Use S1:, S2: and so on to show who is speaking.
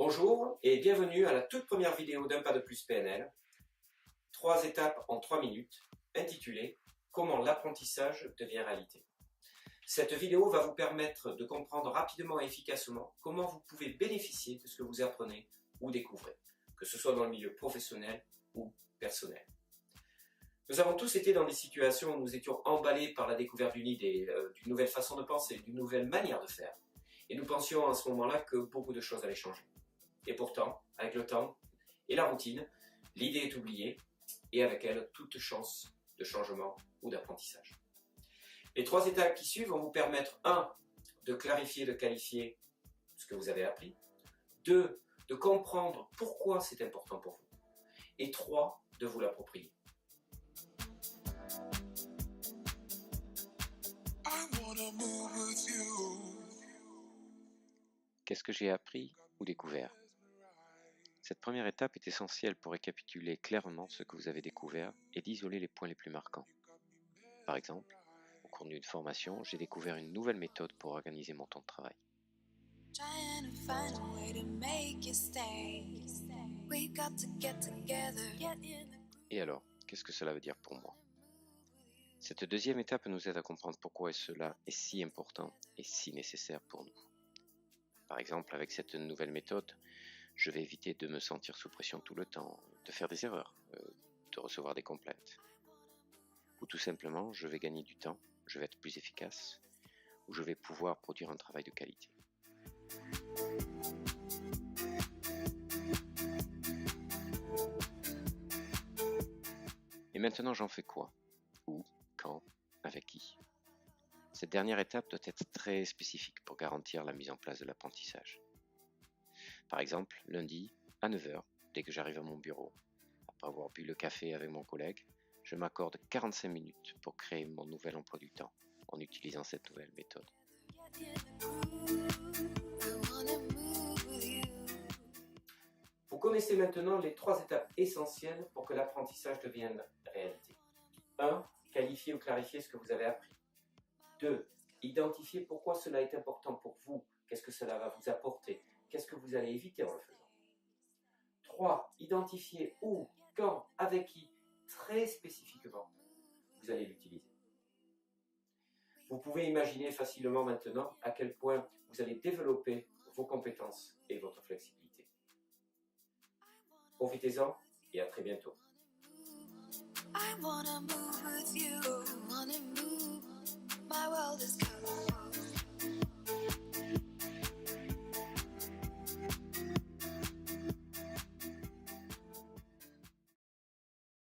S1: Bonjour et bienvenue à la toute première vidéo d'un pas de plus PNL. 3 étapes en 3 minutes, intitulée « Comment l'apprentissage devient réalité ». Cette vidéo va vous permettre de comprendre rapidement et efficacement comment vous pouvez bénéficier de ce que vous apprenez ou découvrez, que ce soit dans le milieu professionnel ou personnel. Nous avons tous été dans des situations où nous étions emballés par la découverte d'une idée, d'une nouvelle façon de penser, d'une nouvelle manière de faire. Et nous pensions à ce moment-là que beaucoup de choses allaient changer. Et pourtant, avec le temps et la routine, l'idée est oubliée et avec elle toute chance de changement ou d'apprentissage. Les 3 étapes qui suivent vont vous permettre 1. De clarifier, de qualifier ce que vous avez appris, 2. De comprendre pourquoi c'est important pour vous et 3. De vous l'approprier.
S2: Qu'est-ce que j'ai appris ou découvert? Cette première étape est essentielle pour récapituler clairement ce que vous avez découvert et d'isoler les points les plus marquants. Par exemple, au cours d'une formation, j'ai découvert une nouvelle méthode pour organiser mon temps de travail. Et alors, qu'est-ce que cela veut dire pour moi? Cette deuxième étape nous aide à comprendre pourquoi cela est si important et si nécessaire pour nous. Par exemple, avec cette nouvelle méthode, je vais éviter de me sentir sous pression tout le temps, de faire des erreurs, de recevoir des complaintes. Ou tout simplement, je vais gagner du temps, je vais être plus efficace, ou je vais pouvoir produire un travail de qualité. Et maintenant, j'en fais quoi? Où? Quand? Avec qui? Cette dernière étape doit être très spécifique pour garantir la mise en place de l'apprentissage. Par exemple, lundi, à 9h, dès que j'arrive à mon bureau, après avoir bu le café avec mon collègue, je m'accorde 45 minutes pour créer mon nouvel emploi du temps en utilisant cette nouvelle méthode.
S1: Vous connaissez maintenant les 3 étapes essentielles pour que l'apprentissage devienne réalité. 1. Qualifier ou clarifier ce que vous avez appris. 2. Identifier pourquoi cela est important pour vous. Qu'est-ce que cela va vous apporter? Qu'est-ce que vous allez éviter en le faisant? 3. Identifier où, quand, avec qui, très spécifiquement, vous allez l'utiliser. Vous pouvez imaginer facilement maintenant à quel point vous allez développer vos compétences et votre flexibilité. Profitez-en et à très bientôt. I wanna move with you, wanna move, my world is color.